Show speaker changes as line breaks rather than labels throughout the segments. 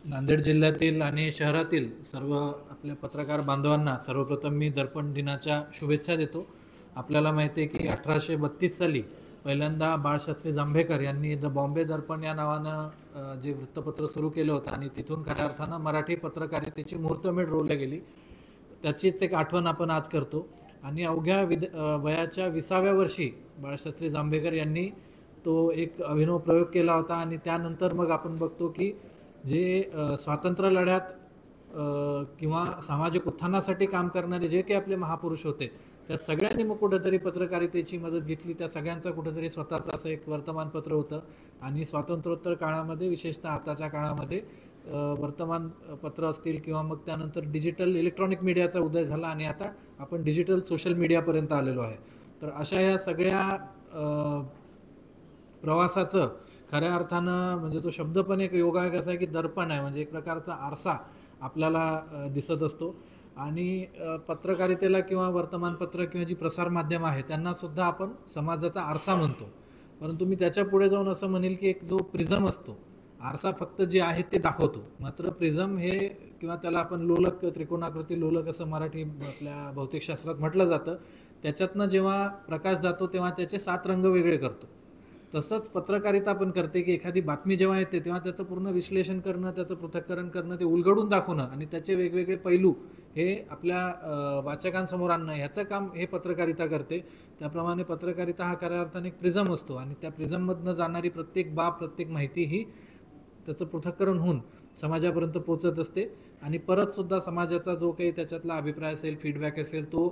नांदेड जिल्ह्यातील आणि शहरातील सर्व आपल्या पत्रकार बांधवांना सर्वप्रथम मी दर्पण दिनाच्या शुभेच्छा देतो. आपल्याला माहिती आहे की 1832 साली पहिल्यांदा बाळशास्त्री जांभेकर यांनी द बॉम्बे दर्पण या नावानं जे वृत्तपत्र सुरू केलं होतं आणि तिथून खऱ्या अर्थानं मराठी पत्रकारितेची मुहूर्तमेढ रोवली गेली. त्याचीच एक आठवण आपण आज करतो. आणि अवघ्या वयाच्या 20व्या वर्षी बाळशास्त्री जांभेकर यांनी तो एक अभिनव प्रयोग केला होता. आणि त्यानंतर मग आपण बघतो की जे स्वातंत्र्य लढ्यात किंवा सामाजिक उत्थानासाठी काम करणारे जे काही आपले महापुरुष होते त्या सगळ्यांनी मग कुठंतरी पत्रकारितेची मदत घेतली. त्या सगळ्यांचं कुठंतरी स्वतःचं असं एक वर्तमानपत्र होतं. आणि स्वातंत्र्योत्तर काळामध्ये विशेषतः आताच्या काळामध्ये वर्तमानपत्र असतील किंवा मग त्यानंतर डिजिटल इलेक्ट्रॉनिक मीडियाचा उदय झाला आणि आता आपण डिजिटल सोशल मीडियापर्यंत आलेलो आहे. तर अशा या सगळ्या प्रवासाचं खऱ्या अर्थानं म्हणजे तो शब्द पण एक योगायोग असा आहे की दर्पण आहे, म्हणजे एक प्रकारचा आरसा आपल्याला दिसत असतो. आणि पत्रकारितेला किंवा वर्तमानपत्र किंवा जी प्रसारमाध्यम आहे त्यांनासुद्धा आपण समाजाचा आरसा म्हणतो. परंतु मी त्याच्या पुढे जाऊन असं म्हणेल की एक जो प्रिझम असतो, आरसा फक्त जे आहे ते दाखवतो, मात्र प्रिझम हे किंवा त्याला आपण लोलक, त्रिकोणाकृती लोलक असं मराठी आपल्या भौतिकशास्त्रात म्हटलं जातं, त्याच्यातनं जेव्हा प्रकाश जातो तेव्हा त्याचे 7 रंग वेगळे करतो. तसंच पत्रकारिता पण करते की एखादी बातमी जेव्हा येते तेव्हा त्याचं पूर्ण विश्लेषण करणं, त्याचं पृथक्करण करणं, ते उलगडून दाखवणं आणि त्याचे वेगवेगळे पैलू हे आपल्या वाचकांसमोर आणणं, ह्याचं काम हे पत्रकारिता करते. त्याप्रमाणे पत्रकारिता हा खऱ्या अर्थाने एक प्रिझम असतो आणि त्या प्रिझममधनं जाणारी प्रत्येक बाब, प्रत्येक माहिती ही त्याचं पृथक्करण होऊन समाजापर्यंत पोचत असते. आणि परतसुद्धा समाजाचा जो काही त्याच्यातला अभिप्राय असेल, फीडबॅक असेल, तो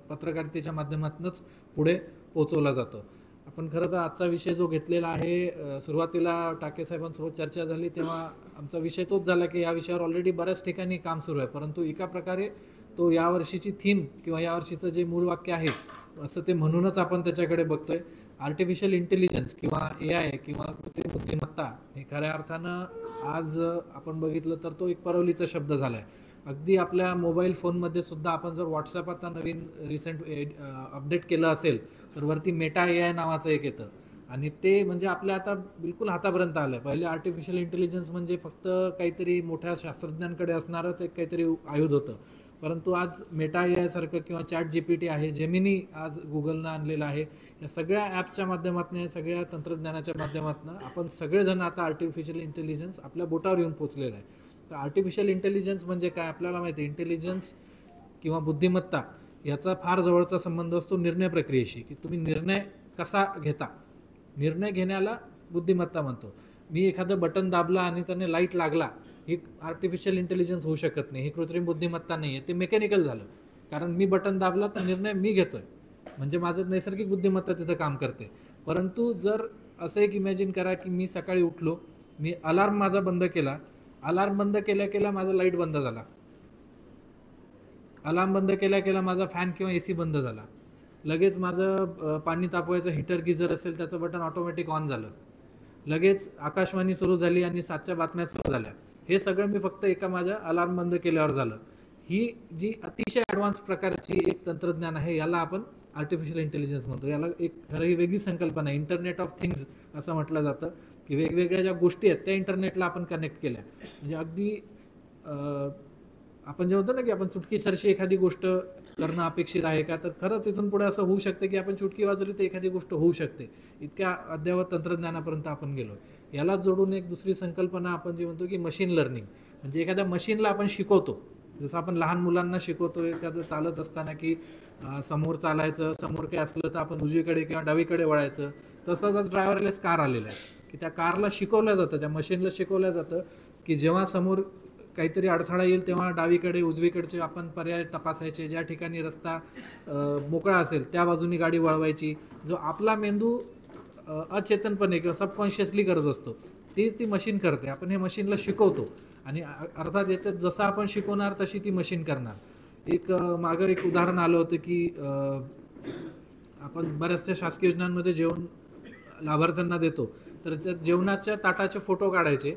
पत्रकारितेच्या माध्यमातूनच पुढे पोचवला जातो. आपण खरं तर आजचा विषय जो घेतलेला आहे, सुरुवातीला टाके साहेबांसोबत चर्चा झाली तेव्हा आमचा विषय तोच झाला की या विषयावर ऑलरेडी बऱ्याच ठिकाणी काम सुरू आहे. परंतु एका प्रकारे तो यावर्षीची थीम किंवा यावर्षीचं जे मूळ वाक्य आहे असं ते म्हणूनच आपण त्याच्याकडे बघतोय. आर्टिफिशियल इंटेलिजन्स किंवा AI किंवा कृत्रिम बुद्धिमत्ता हे खऱ्या अर्थानं आज आपण बघितलं तर तो एक परवलीचा शब्द झाला आहे. अगदी आपल्या मोबाईल फोनमध्ये सुद्धा आपण जर व्हॉट्सॲप आता नवीन रिसेंट अपडेट केलं असेल तर वरती मेटा AI नावाचं एक येतं आणि ते म्हणजे आपल्या आता बिलकुल हातापर्यंत आलं आहे. पहिले आर्टिफिशियल इंटेलिजन्स म्हणजे फक्त काहीतरी मोठ्या शास्त्रज्ञांकडे असणारच एक काहीतरी आयुध होतं. परंतु आज मेटा AI सारखं किंवा ChatGPT आहे, जेमिनी आज गुगलनं आणलेलं आहे, या सगळ्या ॲप्सच्या माध्यमातून, या सगळ्या तंत्रज्ञानाच्या माध्यमातून आपण सगळेजण आता आर्टिफिशियल इंटेलिजन्स आपल्या बोटावर येऊन पोचलेलं आहे. तर आर्टिफिशियल इंटेलिजन्स म्हणजे काय आपल्याला माहिती आहे. इंटेलिजन्स किंवा बुद्धिमत्ता याचा फार जवळचा संबंध असतो निर्णय प्रक्रियेशी, की तुम्ही निर्णय कसा घेता. निर्णय घेण्याला बुद्धिमत्ता म्हणतो. मी एखादं बटन दाबला आणि त्याने लाईट लागला, ही आर्टिफिशियल इंटेलिजन्स होऊ शकत नाही, ही कृत्रिम बुद्धिमत्ता नाही आहे, ते मेकॅनिकल झालं. कारण मी बटन दाबला तर निर्णय मी घेतोय, म्हणजे माझं नैसर्गिक बुद्धिमत्ता तिथं काम करते. परंतु जर असं एक इमॅजिन करा की मी सकाळी उठलो, मी अलार्म माझा बंद केला, अलार्म बंद केल्या केल्या माझा लाईट बंद झाला, अलार्म बंद केल्या केल्या माझा फॅन किंवा AC बंद झाला, लगेच माझं पाणी तापवायचं हीटर गिझर असेल त्याचं बटन ऑटोमॅटिक ऑन झालं, लगेच आकाशवाणी सुरू झाली आणि 7च्या बातम्या सुरू झाल्या. हे सगळं मी फक्त एका माझ्या अलार्म बंद केल्यावर झालं. ही जी अतिशय ॲडव्हान्स प्रकारची एक तंत्रज्ञान आहे याला आपण आर्टिफिशियल इंटेलिजन्स म्हणतो. याला एक खरंही वेगळी संकल्पना आहे, इंटरनेट ऑफ थिंग्स असं म्हटलं जातं, की वेगवेगळ्या ज्या गोष्टी आहेत त्या इंटरनेटला आपण कनेक्ट केल्या. म्हणजे अगदी आपण जे म्हणतो ना की आपण चुटकी सरशी एखादी गोष्ट करणं अपेक्षित आहे का, तर खरंच इथून पुढे असं होऊ शकतं की आपण चुटकी वाजवली तर एखादी गोष्ट होऊ शकते. इतक्या अद्ययावत तंत्रज्ञानापर्यंत आपण गेलो. याला जोडून एक दुसरी संकल्पना आपण जी म्हणतो की मशीन लर्निंग, म्हणजे एखाद्या मशीनला आपण शिकवतो. जसं आपण लहान मुलांना शिकवतो एखादं चालत असताना की समोर चालायचं, समोर काही असलं तर आपण उजवीकडे किंवा डावीकडे वळायचं. तसंच आज ड्रायव्हरलेस कार आलेला आहे की त्या कारला शिकवलं जातं, त्या मशीनला शिकवलं जातं की जेव्हा समोर काहीतरी अडथळा येईल तेव्हा डावीकडे उजवीकडचे आपण पर्याय तपासायचे, ज्या ठिकाणी रस्ता मोकळा असेल त्या बाजूनी गाडी वळवायची. जो आपला मेंदू अचेतनपणे किंवा सबकॉन्शियसली करत असतो तीच ती मशीन करते. आपण हे मशीनला शिकवतो आणि अर्थात याच्यात जसं आपण शिकवणार तशी ती मशीन करणार. एक मागं एक उदाहरण आलं होतं की आपण बऱ्याचशा शासकीय योजनांमध्ये जेवण लाभार्थ्यांना देतो, तर त्या जेवणाच्या ताटाचे फोटो काढायचे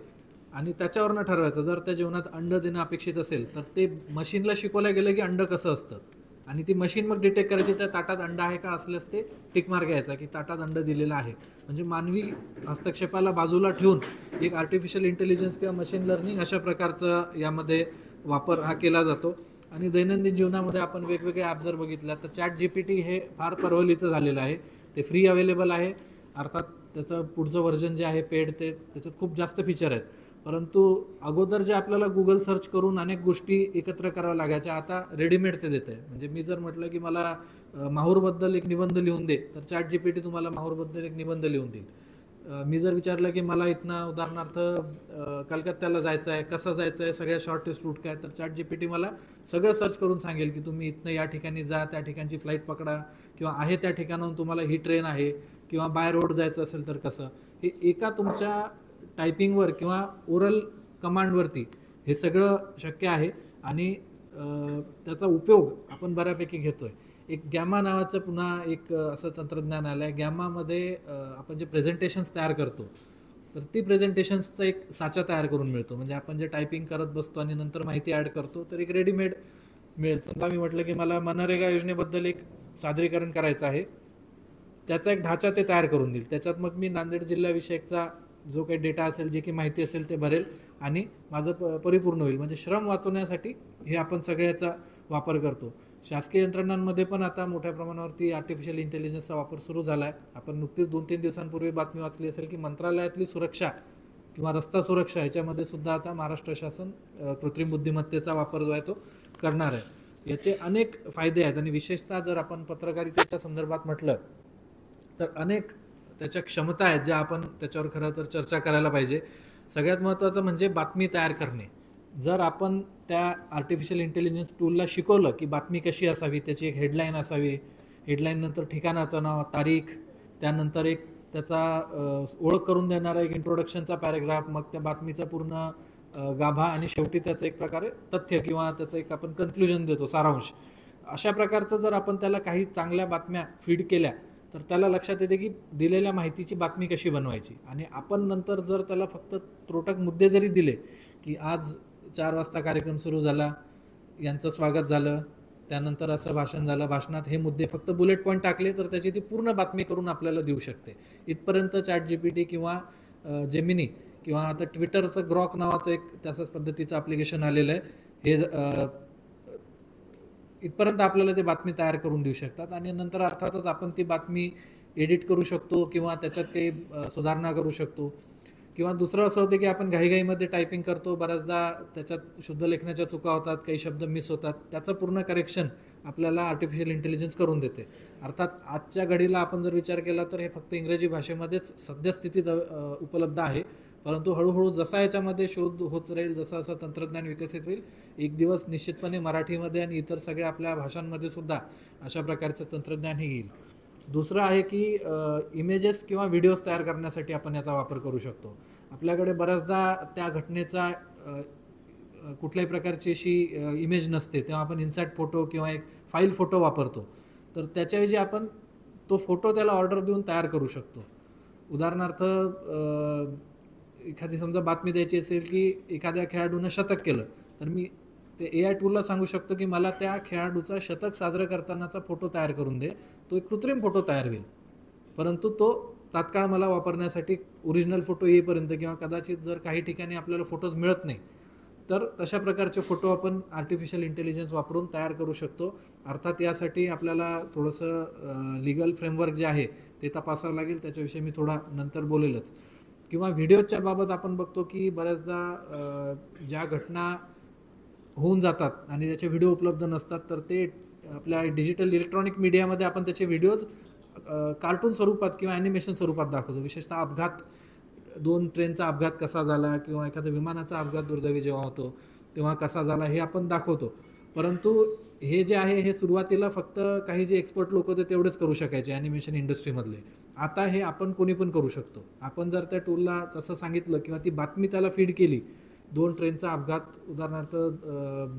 आणि त्याच्यावरनं ठरवायचं जर त्या जेवणात अंड देणं अपेक्षित असेल तर ते मशीनला शिकवलं गेलं की अंड कसं असतं. आणि ती मशीन मग डिटेक्ट करायची त्या ताटात अंडा आहे का, असल्यास ते टिक मार्क घ्यायचा की ताटात अंड दिलेलं आहे. म्हणजे मानवी हस्तक्षेपाला बाजूला ठेवून एक आर्टिफिशियल इंटेलिजन्स किंवा मशीन लर्निंग अशा प्रकारचं यामध्ये वापर हा केला जातो. आणि दैनंदिन जीवनामध्ये आपण वेगवेगळे ॲप जर बघितलं तर ChatGPT हे फार परवलीचं झालेलं आहे. ते फ्री अवेलेबल आहे. अर्थात त्याचं पुढचं व्हर्जन जे आहे पेड, ते त्याच्यात खूप जास्त फीचर आहेत. परंतु अगोदर जे आपल्याला गुगल सर्च करून अनेक गोष्टी एकत्र कराव्या लागायच्या, आता रेडीमेड ते देतं आहे. म्हणजे मी जर म्हटलं की मला माहूरबद्दल एक निबंध लिहून दे, तर ChatGPT तुम्हाला माहूरबद्दल एक निबंध लिहून देईल. मी जर विचारलं की मला इथनं उदाहरणार्थ कलकत्त्याला जायचं आहे, कसं जायचं आहे, सगळ्या शॉर्टेस्ट रूट काय, तर ChatGPT मला सगळं सर्च करून सांगेल की तुम्ही इथनं या ठिकाणी जा, त्या ठिकाणची फ्लाईट पकडा, किंवा आहे त्या ठिकाणाहून तुम्हाला ही ट्रेन आहे, किंवा बाय रोड जायचं असेल तर कसं. हे एका तुमच्या टायपिंगवर किंवा ओरल कमांडवरती हे सगळं शक्य आहे. आणि त्याचा उपयोग आपण बऱ्यापैकी घेतो आहे. एक गॅमा नावाचं पुन्हा एक असं तंत्रज्ञान आलं आहे. गॅमामध्ये आपण जे प्रेझेंटेशन्स तयार करतो, तर ती प्रेझेंटेशन्सचा एक साचा तयार करून मिळतो. म्हणजे आपण जे टायपिंग करत बसतो आणि नंतर माहिती ॲड करतो, तर एक रेडीमेड मिळेल. समजा मी म्हटलं की मला मनरेगा योजनेबद्दल एक सादरीकरण करायचं आहे, त्याचा एक ढाचा ते तयार करून देईल. त्याच्यात मग मी नांदेड जिल्ह्याविषयकचा जो काही डेटा असेल, जे काही माहिती असेल ते भरेल आणि माझं परिपूर्ण होईल. म्हणजे श्रम वाचवण्यासाठी हे आपण सगळ्याचा वापर करतो. शासकीय यंत्रणांमध्ये पण आता मोठ्या प्रमाणावरती आर्टिफिशियल इंटेलिजन्सचा वापर सुरू झाला आहे. आपण नुकतीच 2-3 दिवसांपूर्वी बातमी वाचली असेल की मंत्रालयातली सुरक्षा किंवा रस्ता सुरक्षा याच्यामध्ये सुद्धा आता महाराष्ट्र शासन कृत्रिम बुद्धिमत्तेचा वापर जो आहे तो करणार आहे. याचे अनेक फायदे आहेत. आणि विशेषतः जर आपण पत्रकारितेच्या संदर्भात म्हटलं तर अनेक त्याच्या क्षमता आहेत ज्या आपण त्याच्यावर खरं तर चर्चा करायला पाहिजे. सगळ्यात महत्त्वाचं म्हणजे बातमी तयार करणे. जर आपण त्या आर्टिफिशियल इंटेलिजन्स टूलला शिकवलं की बातमी कशी असावी, त्याची एक हेडलाईन असावी, हेडलाईननंतर ठिकाणाचं नाव, तारीख, त्यानंतर एक त्याचा ओळख करून देणारा एक इंट्रोडक्शनचा पॅरेग्राफ, मग त्या बातमीचा पूर्ण गाभा, आणि शेवटी त्याचं एक प्रकारे तथ्य किंवा त्याचं एक आपण कन्क्लुजन देतो, सारांश. अशा प्रकारचं जर आपण त्याला काही चांगल्या बातम्या फीड केल्या तर त्याला लक्षात येते की दिलेल्या माहितीची बातमी कशी बनवायची. आणि आपण नंतर जर त्याला फक्त त्रोटक मुद्दे जरी दिले की आज 4 वाजता कार्यक्रम सुरू झाला, यांचं स्वागत झालं, त्यानंतर असं भाषण झालं, भाषणात हे मुद्दे फक्त बुलेट पॉईंट टाकले, तर त्याची ती पूर्ण बातमी करून आपल्याला देऊ शकते. इथपर्यंत ChatGPT किंवा जेमिनी किंवा आता ट्विटरचं ग्रॉक नावाचं एक त्याच्याच पद्धतीचं ॲप्लिकेशन आलेलं आहे, हे इथपर्यंत आपल्याला ते बातमी तयार करून देऊ शकतात. आणि नंतर अर्थातच आपण ती बातमी एडिट करू शकतो किंवा त्याच्यात काही सुधारणा करू शकतो. किंवा दुसरं असं होतं की आपण घाईघाईमध्ये टायपिंग करतो, बऱ्याचदा त्याच्यात शुद्ध लेखनाच्या चुका होतात, काही शब्द मिस होतात, त्याचं पूर्ण करेक्शन आपल्याला आर्टिफिशियल इंटेलिजन्स करून देते. अर्थात आजच्या घडीला आपण जर विचार केला तर हे फक्त इंग्रजी भाषेमध्येच सद्यस्थितीत उपलब्ध आहे. परंतु हळूहळू जसा याच्यामध्ये शोध होत राहील, जसं असं तंत्रज्ञान विकसित होईल, एक दिवस निश्चितपणे मराठीमध्ये आणि इतर सगळ्या आपल्या भाषांमध्ये सुद्धा अशा प्रकारचं तंत्रज्ञान हे येईल. दुसरं आहे की इमेजेस किंवा व्हिडिओज तयार करण्यासाठी आपण याचा वापर करू शकतो. आपल्याकडे बऱ्याचदा त्या घटनेचा कुठल्याही प्रकारची अशी इमेज नसते, तेव्हा आपण इन्सर्ट फोटो किंवा एक फाईल फोटो वापरतो. तर त्याच्याऐवजी आपण तो फोटो त्याला ऑर्डर देऊन तयार करू शकतो. उदाहरणार्थ एखादी समजा बातमी द्यायची असेल की एखाद्या खेळाडूनं शतक केलं, तर मी ते AI टूलला सांगू शकतो की मला त्या खेळाडूचा शतक साजरं करतानाचा फोटो तयार करून दे. तो एक कृत्रिम फोटो तयार होईल, परंतु तो तात्काळ मला वापरण्यासाठी ओरिजिनल फोटो येईपर्यंत, किंवा कदाचित जर काही ठिकाणी आपल्याला फोटोज मिळत नाही तर तशा प्रकारचे फोटो आपण आर्टिफिशियल इंटेलिजन्स वापरून तयार करू शकतो. अर्थात यासाठी आपल्याला थोडंसं लीगल फ्रेमवर्क जे आहे ते तपासावं लागेल, त्याच्याविषयी मी थोडा नंतर बोलेलच. किंवा व्हिडिओच्या बाबत आपण बघतो की बऱ्याचदा ज्या घटना होऊन जातात आणि त्याचे व्हिडिओ उपलब्ध नसतात, तर ते आपल्या डिजिटल इलेक्ट्रॉनिक मीडियामध्ये आपण त्याचे व्हिडिओज कार्टून स्वरूपात किंवा ॲनिमेशन स्वरूपात दाखवतो. विशेषतः अपघात, 2 ट्रेनचा अपघात कसा झाला किंवा एखाद्या विमानाचा अपघात दुर्दैवी जेव्हा होतो तेव्हा कसा झाला हे आपण दाखवतो. परंतु हे जे आहे हे सुरुवातीला फक्त काही जे एक्सपर्ट लोक होते तेवढेच करू शकायचे ॲनिमेशन इंडस्ट्रीमधले. आता हे आपण कोणी पण करू शकतो. आपण जर त्या टूलला तसं सांगितलं किंवा ती बातमी त्याला फीड केली, 2 ट्रेनचा अपघात उदाहरणार्थ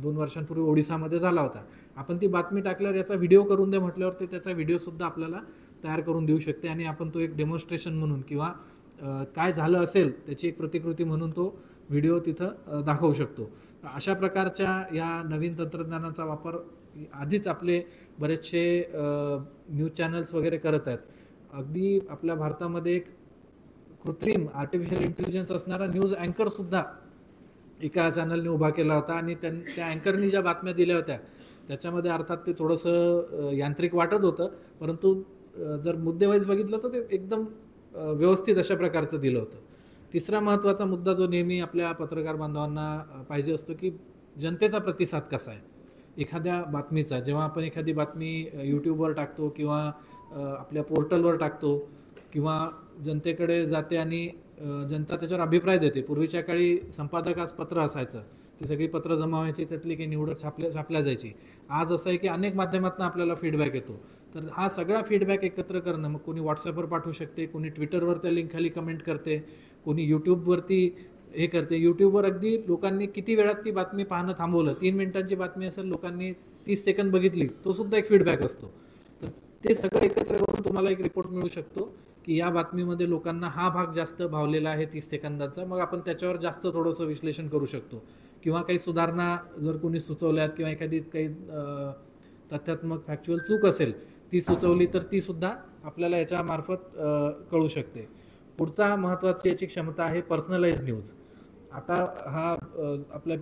2 वर्षांपूर्वी ओडिसामध्ये झाला होता, आपण ती बातमी टाकल्यावर याचा व्हिडिओ करून दे म्हटल्यावर ते त्याचा व्हिडिओसुद्धा आपल्याला तयार करून देऊ शकते. आणि आपण तो एक डेमॉन्स्ट्रेशन म्हणून किंवा काय झालं असेल त्याची एक प्रतिकृती म्हणून तो व्हिडिओ तिथं दाखवू शकतो. अशा प्रकारच्या या नवीन तंत्रज्ञानाचा वापर आधीच आपले बरेचसे न्यूज चॅनल्स वगैरे करत आहेत. अगदी आपल्या भारतामध्ये एक कृत्रिम आर्टिफिशियल इंटेलिजन्स असणारा न्यूज अँकरसुद्धा एका चॅनलने उभा केला होता आणि त्या अँकरनी ज्या बातम्या दिल्या होत्या त्याच्यामध्ये अर्थात ते थोडंसं यांत्रिक वाटत होतं, परंतु जर मुद्देवाईज बघितलं तर ते एकदम व्यवस्थित अशा प्रकारचं दिलं होतं. तिसरा महत्त्वाचा मुद्दा जो नेहमी आपल्या पत्रकार बांधवांना पाहिजे असतो की जनतेचा प्रतिसाद कसा आहे एखाद्या बातमीचा. जेव्हा आपण एखादी बातमी यूट्यूबवर टाकतो किंवा आपल्या पोर्टलवर टाकतो किंवा जनतेकडे जाते आणि जनता त्याच्यावर अभिप्राय देते. पूर्वीच्या काळी संपादकास पत्र असायचं, ती सगळी पत्र जमा व्हायची, त्यातली काही निवडक छापल्या जायची. आज असं आहे की अनेक माध्यमातून आपल्याला फीडबॅक येतो. तर हा सगळा फीडबॅक एकत्र करणं, मग कोणी व्हॉट्सअपवर पाठवू शकते, कोणी ट्विटरवर त्या लिंक खाली कमेंट करते, कोणी यूट्यूबवरती हे करते. यूट्यूबवर अगदी लोकांनी किती वेळात ती बातमी पाहणं थांबवलं, 3 मिनिटांची बातमी असेल, लोकांनी 30 सेकंद बघितली, तो सुद्धा एक फीडबॅक असतो. तर ते सगळं एकत्र करून तुम्हाला एक रिपोर्ट मिळू शकतो की या बातमीमध्ये लोकांना हा भाग जास्त भावलेला आहे 30 सेकंदाचा, मग आपण त्याच्यावर जास्त थोडंसं विश्लेषण करू शकतो. किंवा काही सुधारणा जर कोणी सुचवल्यात किंवा एखादी काही तथ्यात्मक फॅक्च्युअल चूक असेल ती सुचवली तर ती सुद्धा आपल्याला याच्यामार्फत कळू शकते. पुढचा महत्त्वाची याची क्षमता आहे पर्सनलाइज न्यूज. आता हा आपला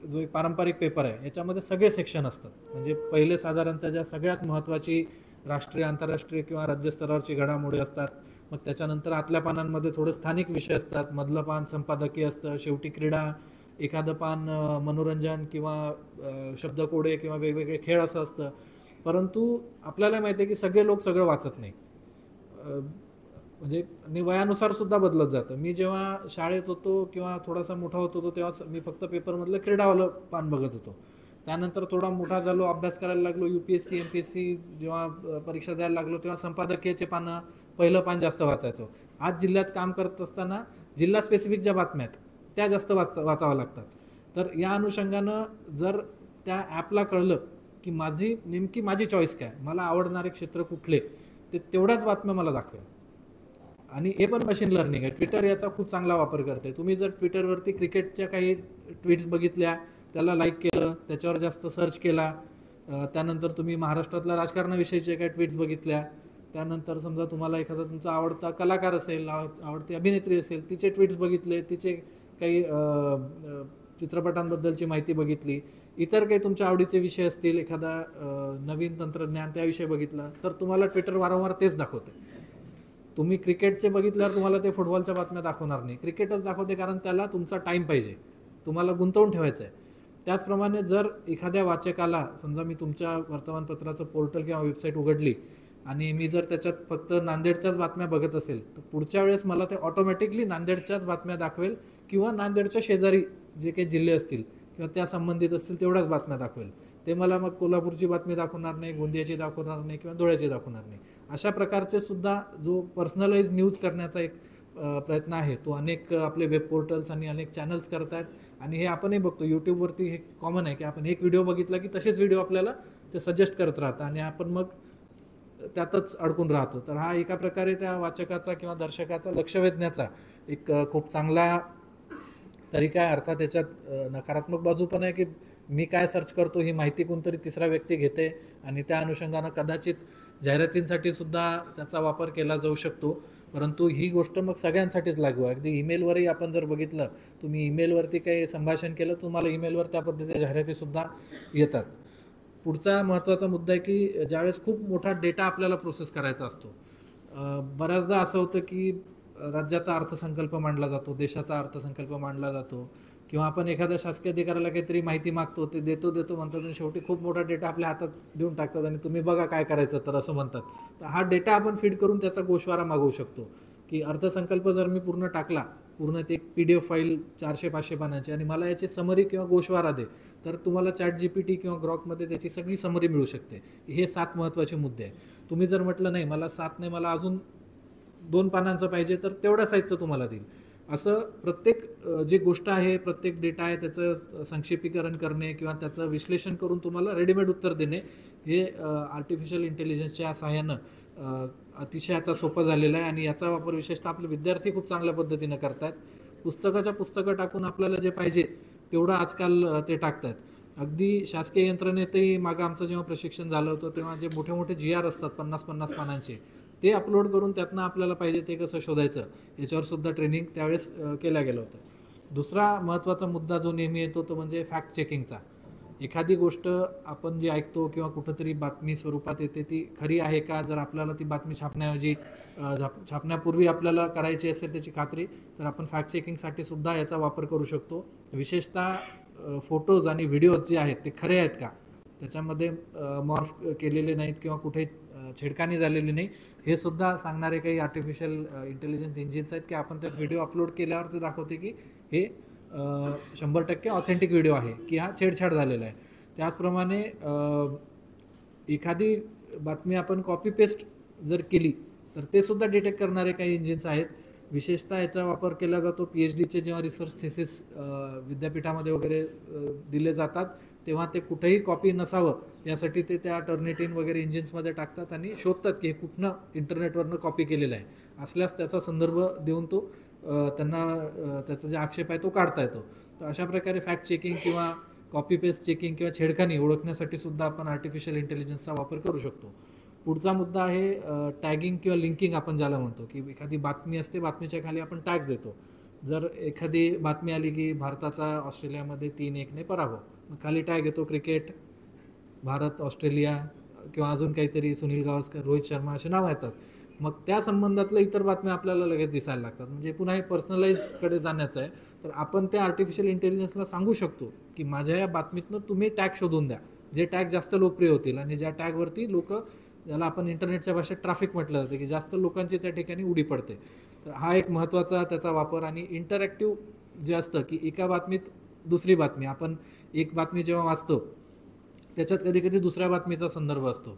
जो एक पारंपरिक पेपर आहे याच्यामध्ये सगळे सेक्शन असतात. म्हणजे पहिले साधारणतः ज्या सगळ्यात महत्त्वाची राष्ट्रीय, आंतरराष्ट्रीय किंवा राज्यस्तरावरची घडामोडी असतात, मग त्याच्यानंतर आतल्या पानांमध्ये थोडे स्थानिक विषय असतात, मधलं पान संपादकीय असतं, शेवटी क्रीडा, एखादं पान मनोरंजन किंवा शब्दकोडे किंवा वेगवेगळे खेळ असं असतं. परंतु आपल्याला माहिती आहे की सगळे लोक सगळं वाचत नाही, म्हणजे आणि वयानुसार सुद्धा बदलत जातं. मी जेव्हा शाळेत होतो किंवा थोडासा मोठा होतो तेव्हा मी फक्त पेपरमधलं क्रीडावालं पान बघत होतो. त्यानंतर थोडा मोठा झालो, अभ्यास करायला लागलो, UPSC MPSC जेव्हा परीक्षा द्यायला लागलो तेव्हा संपादकीयचे पानं पहिलं पान जास्त वाचायचो. आज जिल्ह्यात काम करत असताना जिल्हा स्पेसिफिक ज्या बातम्या आहेत त्या जास्त वाचाव्या लागतात. तर या अनुषंगानं जर त्या ॲपला कळलं की नेमकी माझी चॉईस काय, मला आवडणारे क्षेत्र कुठले, ते तेवढ्याच बातम्या मला दाखवेल. आणि हे पण मशीन लर्निंग आहे. ट्विटर याचा खूप चांगला वापर करते. तुम्ही जर ट्विटरवरती क्रिकेटच्या काही ट्विट्स बघितल्या, त्याला लाईक केलं, त्याच्यावर जास्त सर्च केला, त्यानंतर तुम्ही महाराष्ट्रातल्या राजकारणाविषयीचे काही ट्विट्स बघितल्या, त्यानंतर समजा तुम्हाला एखादा तुमचा आवडता कलाकार असेल, आवडती अभिनेत्री असेल, तिचे ट्विट्स बघितले, तिचे काही चित्रपटांबद्दलची माहिती बघितली, इतर काही तुमच्या आवडीचे विषय असतील, एखादा नवीन तंत्रज्ञान त्याविषयी बघितलं, तर तुम्हाला ट्विटर वारंवार तेच दाखवते. तुम्ही क्रिकेटचे बघितल्यावर तुम्हाला ते फुटबॉलच्या बातम्या दाखवणार नाही, क्रिकेटच दाखवते, कारण त्याला तुमचा टाईम पाहिजे, तुम्हाला गुंतवून ठेवायचं आहे. त्याचप्रमाणे जर एखाद्या वाचकाला, समजा मी तुमच्या वर्तमानपत्राचं पोर्टल किंवा वेबसाईट उघडली आणि मी जर त्याच्यात फक्त नांदेडच्याच बातम्या बघत असेल, तर पुढच्या वेळेस मला ते ऑटोमॅटिकली नांदेडच्याच बातम्या दाखवेल किंवा नांदेडच्या शेजारी जे काही जिल्हे असतील किंवा त्या संबंधित असतील तेवढ्याच बातम्या दाखवेल. ते मला मग कोल्हापूरची बातमी दाखवणार नाही, गोंदियाची दाखवणार नाही किंवा धुळ्याची दाखवणार नाही. अशा प्रकारचे सुद्धा जो पर्सनलाइज न्यूज करण्याचा एक प्रयत्न आहे तो अनेक आपले वेब पोर्टल्स आणि अनेक चॅनल्स करत आहेत. आणि हे आपणही बघतो, यूट्यूबवरती हे कॉमन आहे की आपण एक व्हिडिओ बघितला की तसेच व्हिडिओ आपल्याला ते सजेस्ट करत राहतात आणि आपण मग त्यातच अडकून राहतो. तर हा एका प्रकारे त्या वाचकाचा किंवा दर्शकाचा लक्ष वेधण्याचा एक खूप चांगला तरीका आहे. अर्थात त्याच्यात नकारात्मक बाजू पण आहे की मी काय सर्च करतो ही माहिती कोणतरी तिसरा व्यक्ती घेते आणि त्या अनुषंगानं कदाचित जाहिरातींसाठी सुद्धा त्याचा वापर केला जाऊ शकतो. परंतु ही गोष्ट मग सगळ्यांसाठीच लागू आहे. अगदी ईमेलवरही आपण जर बघितलं, तुम्ही ईमेलवरती काही संभाषण केलं, तुम्हाला ईमेलवर त्या पद्धतीच्या जाहिरातीसुद्धा येतात. पुढचा महत्त्वाचा मुद्दा आहे की ज्यावेळेस खूप मोठा डेटा आपल्याला प्रोसेस करायचा असतो, बऱ्याचदा असं होतं की राज्याचा अर्थसंकल्प मांडला जातो, देशाचा अर्थसंकल्प मांडला जातो किंवा आपण एखाद्या शासकीय अधिकाऱ्याला काहीतरी माहिती मागतो, ते देतो म्हणतात आणि शेवटी खूप मोठा डेटा आपल्या हातात देऊन टाकतात आणि तुम्ही बघा काय करायचं तर असं म्हणतात. तर हा डेटा आपण फीड करून त्याचा गोषवारा मागवू शकतो की अर्थसंकल्प जर मी पूर्ण टाकला, पूर्ण ते एक PDF फाईल 400-500 पानांची आणि मला याची समरी किंवा गोषवारा दे, तर तुम्हाला ChatGPT किंवा ग्रॉकमध्ये त्याची सगळी समरी मिळू शकते. हे 7 महत्त्वाचे मुद्दे आहे. तुम्ही जर म्हटलं नाही मला 7 नाही, मला अजून 2 पानांचं पाहिजे, तर तेवढ्या साईजचं तुम्हाला देईल. असं प्रत्येक जी गोष्ट आहे, प्रत्येक डेटा आहे, त्याचं संक्षेपीकरण करणे किंवा त्याचं विश्लेषण करून तुम्हाला रेडीमेड उत्तर देणे हे आर्टिफिशियल इंटेलिजन्सच्या सहाय्यानं अतिशय आता सोपं झालेलं आहे. आणि याचा वापर विशेषतः आपले विद्यार्थी खूप चांगल्या पद्धतीनं करत आहेत. पुस्तकं टाकून आपल्याला जे पाहिजे तेवढं आजकाल ते टाकत आहेत. अगदी शासकीय यंत्रणेतही मागं आमचं जेव्हा प्रशिक्षण झालं होतं तेव्हा जे मोठे मोठे GR असतात 50-50 पानांचे, ते अपलोड करून त्यातनं आपल्याला पाहिजे ते कसं शोधायचं याच्यावर सुद्धा ट्रेनिंग त्यावेळेस केल्या गेलं होतं. दुसरा महत्त्वाचा मुद्दा जो नेहमी येतो तो म्हणजे फॅक्ट चेकिंगचा. एखादी गोष्ट आपण जी ऐकतो किंवा कुठंतरी बातमी स्वरूपात येते ती खरी आहे का, जर आपल्याला ती बातमी छापण्याऐवजी छापण्यापूर्वी आपल्याला करायची असेल त्याची खात्री, तर आपण फॅक्ट चेकिंगसाठी सुद्धा याचा वापर करू शकतो. विशेषतः फोटोज आणि व्हिडिओज जे आहेत ते खरे आहेत का, त्याच्यामध्ये मॉर्फ केलेले नाहीत किंवा कुठे छेडखानी झालेली नाही, हे सुद्धा सांगणारे काही आर्टिफिशियल इंटेलिजन्स इंजिन्स आहेत की आपण त्यात व्हिडिओ अपलोड केल्यावर ते दाखवते की हे 100% ऑथेंटिक व्हिडिओ आहे की हा छेडछाड झालेला आहे. त्याचप्रमाणे एखादी बातमी आपण कॉपी पेस्ट जर केली तर ते सुद्धा डिटेक्ट करणारे काही इंजिन्स आहेत. विशेषतः याचा वापर केला जातो PhDचे जेव्हा रिसर्च थेसिस विद्यापीठामध्ये वगैरे दिले जातात तेव्हा ते कुठेही कॉपी नसावं यासाठी ते त्या टर्निटिन वगैरे इंजिन्समध्ये टाकतात आणि शोधतात की हे कुठनं इंटरनेटवरनं कॉपी केलेलं आहे. असल्यास त्याचा संदर्भ देऊन तो त्यांना त्याचा जे आक्षेप आहे तो काढता येतो. तर अशा प्रकारे फॅक्ट चेकिंग किंवा कॉपी पेस्ट चेकिंग किंवा छेडखानी ओळखण्यासाठी सुद्धा आपण आर्टिफिशियल इंटेलिजन्सचा वापर करू शकतो. पुढचा मुद्दा आहे टॅगिंग किंवा लिंकिंग आपण ज्याला म्हणतो, की एखादी बातमी असते, बातमीच्या खाली आपण टॅग देतो. जर एखादी बातमी आली की भारताचा ऑस्ट्रेलियामध्ये 3-1ने पराभव, मग खाली टॅग येतो क्रिकेट, भारत, ऑस्ट्रेलिया किंवा अजून काहीतरी सुनील गावस्कर, रोहित शर्मा असे नावं येतात. मग त्या संबंधातलं इतर बातम्या आपल्याला लगेच दिसायला लागतात. म्हणजे पुन्हा हे पर्सनलाइज्डकडे जाण्याचं आहे. तर आपण त्या आर्टिफिशियल इंटेलिजन्सला सांगू शकतो की माझ्या या बातमीतनं तुम्ही टॅग शोधून द्या, जे टॅग जास्त लोकप्रिय होतील आणि ज्या टॅगवरती लोक, ज्याला आपण इंटरनेटच्या भाषेत ट्रॅफिक म्हटलं जातं, की जास्त लोकांची त्या ठिकाणी उडी पडते. तर हा एक महत्त्वाचा त्याचा वापर. आणि इंटरॅक्टिव्ह जे असतं की एका बातमीत दुसरी बातमी, आपण एक बातमी जेव्हा वाचतो त्याच्यात कधी दुसऱ्या बातमीचा संदर्भ असतो,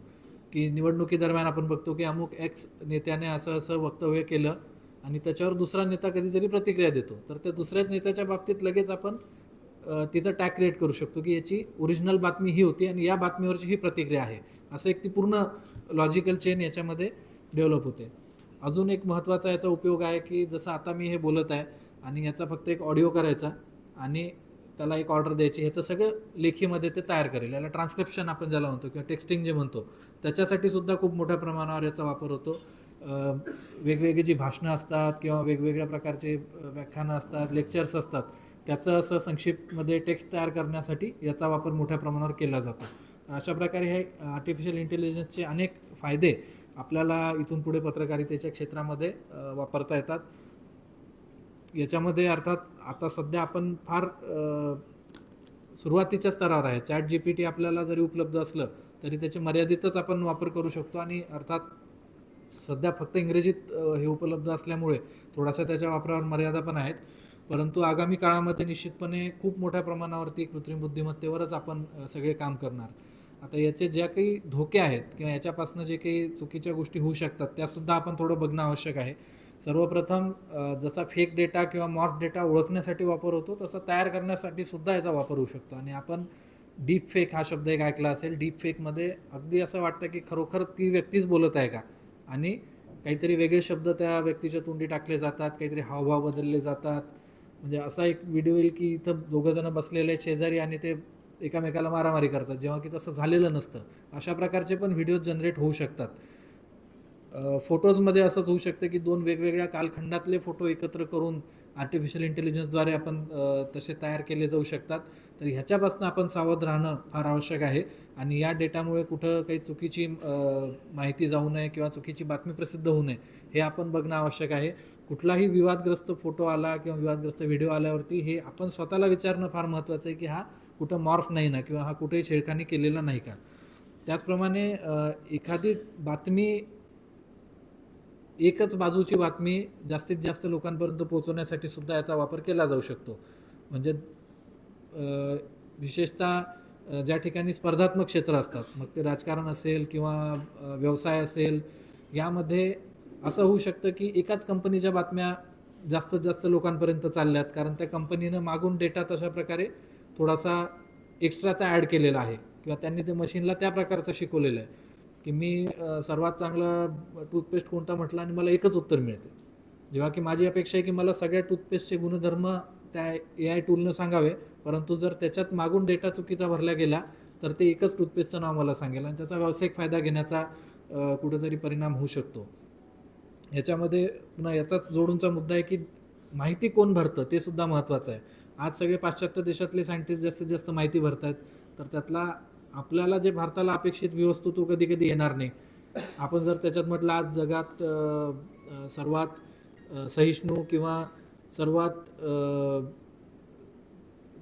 की निवडणुकीदरम्यान आपण बघतो की अमुक एक्स नेत्याने असं असं वक्तव्य केलं आणि त्याच्यावर दुसरा नेता कधीतरी प्रतिक्रिया देतो. तर त्या दुसऱ्याच नेत्याच्या बाबतीत लगेच आपण तिथं टॅग क्रिएट करू शकतो की याची ओरिजिनल बातमी ही होती आणि या बातमीवरची ही प्रतिक्रिया आहे. असं एक ती पूर्ण लॉजिकल चेन याच्यामध्ये डेव्हलप होते. अजून एक महत्त्वाचा याचा उपयोग आहे की जसं आता मी हे बोलत आहे आणि याचा फक्त एक ऑडिओ करायचा आणि त्याला एक ऑर्डर द्यायची, ह्याचं सगळं लेखीमध्ये ते तयार करेल. याला ट्रान्स्क्रिप्शन आपण ज्याला म्हणतो किंवा टेक्स्टिंग जे म्हणतो, त्याच्यासाठी सुद्धा खूप मोठ्या प्रमाणावर याचा वापर होतो. वेगवेगळी जी भाषणं असतात किंवा वेगवेगळ्या प्रकारचे व्याख्यानं असतात, लेक्चर्स असतात, त्याचं असं संक्षिप्तमध्ये टेक्स्ट तयार करण्यासाठी याचा वापर मोठ्या प्रमाणावर केला जातो. अशा प्रकारे हे आर्टिफिशियल इंटेलिजन्सचे अनेक फायदे आपल्याला इथून पुढे पत्रकारितेच्या क्षेत्रामध्ये वापरता येतात. याच्यामध्ये अर्थात आता सध्या आपण फार सुरुवातीच्या स्तरावर आहे. ChatGPT आपल्याला जरी उपलब्ध असलं तरी त्याचे मर्यादितच आपण वापर करू शकतो आणि अर्थात सध्या फक्त इंग्रजीत हे उपलब्ध असल्यामुळे थोडासा त्याच्या वापरावर मर्यादा पण आहेत. परंतु आगामी काळामध्ये निश्चितपणे खूप मोठ्या प्रमाणावरती कृत्रिम बुद्धिमत्तेवरच आपण सगळे काम करणार. आता याचे ज्या काही धोके आहेत किंवा याच्यापासून जे काही चुकीच्या गोष्टी होऊ शकतात त्यासुद्धा आपण थोडं बघणं आवश्यक आहे. सर्वप्रथम जसा फेक डेटा किंवा मॉर्फ डेटा ओळखण्यासाठी वापर होतो तसा तयार करण्यासाठी सुद्धा याचा वापर होऊ शकतो. आणि आपण डीप फेक हा शब्द एक ऐकला असेल. डीप फेकमध्ये अगदी असं वाटतं की खरोखर ती व्यक्तीच बोलत आहे का, आणि काहीतरी वेगळे शब्द त्या व्यक्तीच्या तोंडी टाकले जातात, काहीतरी हावभाव बदलले जातात. म्हणजे असा एक व्हिडिओ येईल की इथं दोघंजणं बसलेले शेजारी आणि ते एकामेकाला मारामारी करतात, जेव्हा की तसं झालेलं नसतं. अशा प्रकारचे पण व्हिडिओज जनरेट होऊ शकतात. फोटोजमध्ये असंच होऊ शकतं की दोन वेगवेगळ्या कालखंडातले फोटो एकत्र करून आर्टिफिशियल इंटेलिजन्सद्वारे आपण तसे तयार केले जाऊ शकतात. तर ह्याच्यापासून आपण सावध राहणं फार आवश्यक आहे. आणि या डेटामुळे कुठं काही चुकीची माहिती जाऊ नये किंवा चुकीची बातमी प्रसिद्ध होऊ नये हे आपण बघणं आवश्यक आहे. कुठलाही विवादग्रस्त फोटो आला किंवा विवादग्रस्त व्हिडिओ आल्यावरती हे आपण स्वतःला विचारणं फार महत्त्वाचं आहे की हा कुठं मॉर्फ नाही ना, किंवा हा कुठेही छेडखानी केलेला नाही का. त्याचप्रमाणे एखादी बातमी, एकच बाजूची बातमी जास्तीत जास्त लोकांपर्यंत पोहोचवण्यासाठी सुद्धा याचा वापर केला जाऊ शकतो. म्हणजे विशेषतः ज्या ठिकाणी स्पर्धात्मक क्षेत्र असतात, मग ते राजकारण असेल किंवा व्यवसाय असेल, यामध्ये असं होऊ शकतं की एकाच कंपनीच्या बातम्या जास्तीत जास्त लोकांपर्यंत चालल्यात, कारण त्या कंपनीनं मागून डेटा तशा प्रकारे थोडासा एक्स्ट्राचा ॲड केलेला आहे किंवा त्यांनी ते मशीनला त्या प्रकारचं शिकवलेलं आहे की मी सर्वात चांगला टूथपेस्ट कोणता म्हटला आणि मला एकच उत्तर मिळते, जेव्हा की माझी अपेक्षा आहे की मला सगळ्या टूथपेस्टचे गुणधर्म त्या AI टूलनं सांगावे परंतु जर त्याच्यात मागून डेटा चुकीचा भरला गेला तर ते एकच टूथपेस्टचं नाव मला सांगेल आणि त्याचा व्यावसायिक फायदा घेण्याचा कुठेतरी परिणाम होऊ शकतो. याच्यामध्ये पुन्हा याचाच जोडूनचा मुद्दा आहे की माहिती कोण भरतं ते सुद्धा महत्त्वाचं आहे. आज सगळे पाश्चात्य देशातले सायंटिस्ट जास्तीत जास्त माहिती भरतात, तर त्यातला आपल्याला जे भारताला अपेक्षित वस्तू तो कधी कधी येणार नाही. आपण जर त्याच्यात म्हटलं आज जगात सर्वात सहिष्णू किंवा सर्वात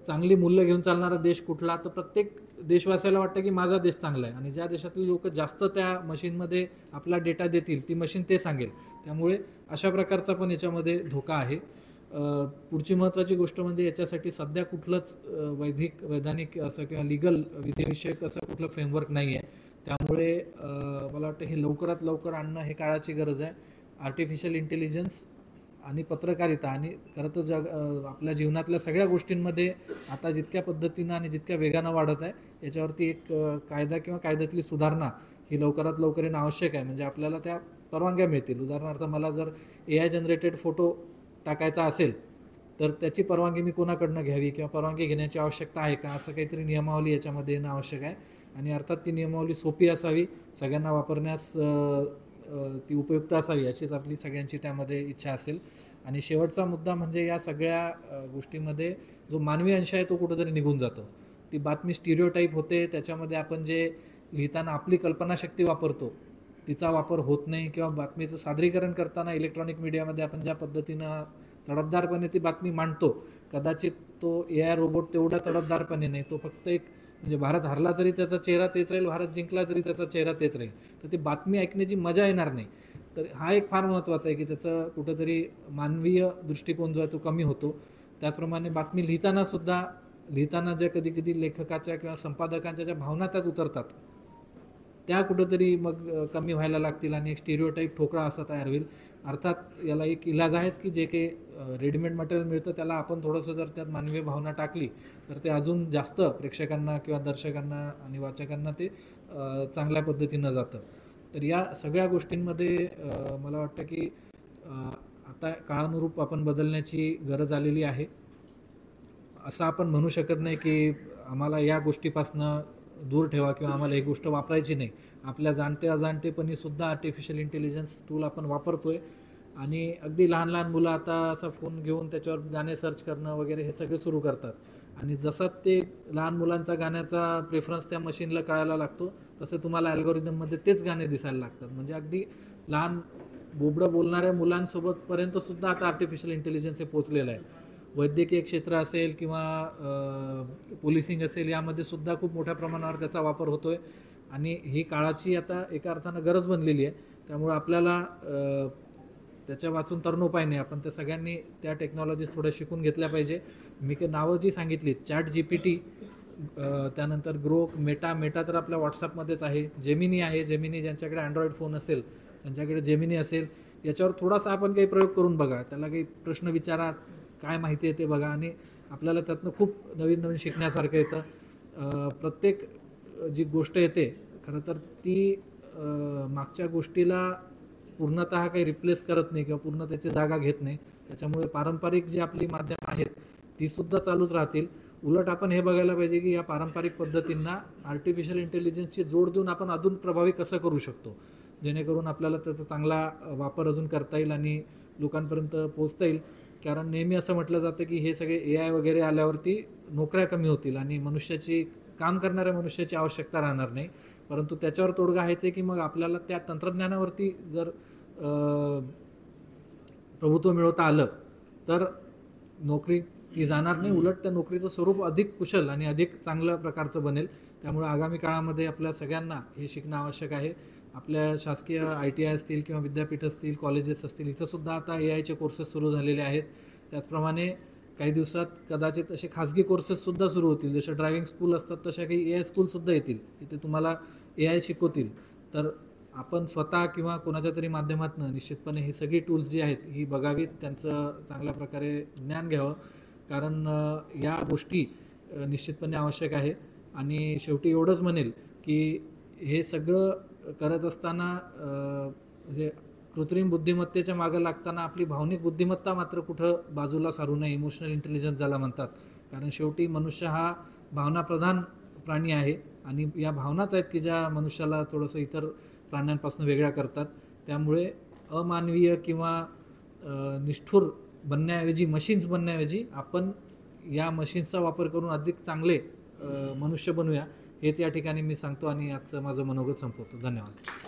चांगली मूल्य घेऊन चालणारा देश कुठला, तर प्रत्येक देशवासियाला वाटतं की माझा देश चांगला आहे आणि ज्या देशातले लोक जास्त त्या मशीनमध्ये आपला डेटा देतील ती मशीन ते सांगेल. त्यामुळे अशा प्रकारचा पण याच्यामध्ये धोका आहे. पुढची महत्त्वाची गोष्ट म्हणजे याच्यासाठी सध्या कुठलंच वैधानिक असं किंवा लिगल विधिविषयक असं कुठलं फ्रेमवर्क नाही आहे. त्यामुळे मला वाटतं हे लवकरात लवकर आणणं हे काळाची गरज आहे. आर्टिफिशियल इंटेलिजन्स आणि पत्रकारिता आणि खरं तर आपल्या जीवनातल्या सगळ्या गोष्टींमध्ये आता जितक्या पद्धतीनं आणि जितक्या वेगानं वाढत आहे याच्यावरती एक कायदा किंवा कायद्यातली सुधारणा ही लवकरात लवकर येणं आवश्यक आहे. म्हणजे आपल्याला त्या परवानग्या मिळतील. उदाहरणार्थ मला जर AI जनरेटेड फोटो टाकायचा असेल तर त्याची परवानगी मी कोणाकडनं घ्यावी किंवा परवानगी घेण्याची आवश्यकता आहे का, असं काहीतरी नियमावली याच्यामध्ये येणं आवश्यक आहे. आणि अर्थात ती नियमावली सोपी असावी, सगळ्यांना वापरण्यास ती उपयुक्त असावी अशीच आपली सगळ्यांची त्यामध्ये इच्छा असेल. आणि शेवटचा मुद्दा म्हणजे या सगळ्या गोष्टीमध्ये जो मानवी अंश आहे तो कुठंतरी निघून जातो. ती बातमी स्टिरियोटाईप होते, त्याच्यामध्ये आपण जे लिहिताना आपली कल्पनाशक्ती वापरतो तिचा वापर होत नाही, किंवा बातमीचं सादरीकरण करताना इलेक्ट्रॉनिक मीडियामध्ये आपण ज्या पद्धतीनं तडफदारपणे ती बातमी मांडतो, कदाचित तो AI रोबोट तेवढा तडफदारपणे नाही, तो फक्त एक म्हणजे भारत हरला तरी त्याचा चेहरा तेच राहील, भारत जिंकला तरी त्याचा चेहरा तेच राहील, तर ती बातमी ऐकण्याची मजा येणार नाही. तर हा एक फार महत्त्वाचा आहे की त्याचं कुठंतरी मानवीय दृष्टिकोन जो आहे तो कमी होतो. त्याचप्रमाणे बातमी लिहिताना ज्या कधी कधी लेखकाच्या किंवा संपादकांच्या ज्या भावना त्यात उतरतात त्या कुठंतरी मग कमी व्हायला लागतील आणि एक स्टिरियोटाईप ठोकळा असा तयार होईल. अर्थात याला एक इलाज आहेच की जे काही रेडीमेड मटेरियल मिळतं त्याला आपण थोडंसं जर त्यात मानवीय भावना टाकली तर ते अजून जास्त प्रेक्षकांना किंवा दर्शकांना आणि वाचकांना ते चांगल्या पद्धतीनं जातं. तर या सगळ्या गोष्टींमध्ये मला वाटतं की आता काळानुरूप आपण बदलण्याची गरज आलेली आहे. असं आपण म्हणू शकत नाही की आम्हाला या गोष्टीपासनं दूर ठेवा किंवा आम्हाला ही गोष्ट वापरायची नाही. आपल्या जाणते अजाणतेपणीसुद्धा आर्टिफिशियल इंटेलिजन्स टूल आपण वापरतो आहे आणि अगदी लहान लहान मुलं आता असा फोन घेऊन त्याच्यावर गाणे सर्च करणं वगैरे हे सगळे सुरू करतात. आणि जसा ते लहान मुलांचा गाण्याचा प्रेफरन्स त्या मशीनला कळायला लागतो तसं तुम्हाला ॲल्गोरिदममध्ये तेच गाणे दिसायला लागतात. म्हणजे अगदी लहान बोबडं बोलणाऱ्या मुलांसोबतपर्यंतसुद्धा आता आर्टिफिशियल इंटेलिजन्स हे पोचलेलं आहे. वैद्यकीय क्षेत्र असेल किंवा पोलिसिंग असेल यामध्ये सुद्धा खूप मोठ्या प्रमाणावर त्याचा वापर होतो आहे आणि ही काळाची आता एका अर्थानं गरज बनलेली आहे. त्यामुळे आपल्याला त्याच्या वाचून तरणोपाय नाही, आपण त्या सगळ्यांनी त्या टेक्नॉलॉजीज थोड्या शिकून घेतल्या पाहिजे. मी नावं जी सांगितली ChatGPT, त्यानंतर ग्रोक, मेटा तर आपल्या व्हॉट्सअपमध्येच आहे, जेमिनी आहे, जेमिनी ज्यांच्याकडे अँड्रॉइड फोन असेल त्यांच्याकडे जेमिनी असेल. याच्यावर थोडासा आपण काही प्रयोग करून बघा, त्याला काही प्रश्न विचारा, काय माहिती आहे ते बघा आणि आपल्याला त्यातनं खूप नवीन नवीन शिकण्यासारखं येतं. प्रत्येक जी गोष्ट येते खरं तर ती मागच्या गोष्टीला पूर्णतः काही रिप्लेस करत नाही किंवा पूर्ण त्याची जागा घेत नाही. त्याच्यामुळे पारंपरिक जी आपली माध्यमं आहेत तीसुद्धा चालूच राहतील. उलट आपण हे बघायला पाहिजे की या पारंपरिक पद्धतींना आर्टिफिशियल इंटेलिजन्सची जोड देऊन आपण अजून प्रभावी कसं करू शकतो, जेणेकरून आपल्याला त्याचा चांगला वापर अजून करता येईल आणि लोकांपर्यंत पोचता येईल. कारण नेहमी असं म्हटलं जातं की हे सगळे AI वगैरे आल्यावरती नोकऱ्या कमी होतील आणि काम करणाऱ्या मनुष्याची आवश्यकता राहणार नाही. परंतु त्याच्यावर तोडगा आहेच आहे की मग आपल्याला त्या तंत्रज्ञानावरती जर प्रभुत्व मिळवता आलं तर नोकरी ती जाणार नाही, उलट त्या नोकरीचं स्वरूप अधिक कुशल आणि अधिक चांगल्या प्रकारचं बनेल. त्यामुळे आगामी काळामध्ये आपल्या सगळ्यांना हे शिकणं आवश्यक आहे. आपल्या शासकीय ITI असतील किंवा विद्यापीठ असतील, कॉलेजेस असतील, इथंसुद्धा आता AIचे कोर्सेस सुरू झालेले आहेत. त्याचप्रमाणे काही दिवसात कदाचित असे खाजगी कोर्सेससुद्धा सुरू होतील. जसे ड्रायव्हिंग स्कूल असतात तशा काही AI स्कूलसुद्धा येतील, तिथे तुम्हाला AI शिकवतील. तर आपण स्वतः किंवा कोणाच्या तरी माध्यमातून निश्चितपणे ही सगळी टूल्स जी आहेत ही बघावीत, त्यांचं चांगल्या प्रकारे ज्ञान घ्यावं. कारण या गोष्टी निश्चितपणे आवश्यक आहे. आणि शेवटी एवढंच म्हणेल की हे सगळं करत असताना म्हणजे कृत्रिम बुद्धिमत्तेच्या मागं लागताना आपली भावनिक बुद्धिमत्ता मात्र कुठं बाजूला सारू नये, इमोशनल इंटेलिजन्स ज्याला म्हणतात. कारण शेवटी मनुष्य हा भावनाप्रधान प्राणी आहे आणि या भावनाच आहेत की ज्या मनुष्याला थोडंसं इतर प्राण्यांपासून वेगळ्या करतात. त्यामुळे अमानवीय किंवा निष्ठुर बनण्याऐवजी, मशीन्स बनण्याऐवजी आपण या मशीन्सचा वापर करून अधिक चांगले मनुष्य बनूया, हेच या ठिकाणी मी सांगतो आणि आजचं माझं मनोगत संपवतो. धन्यवाद.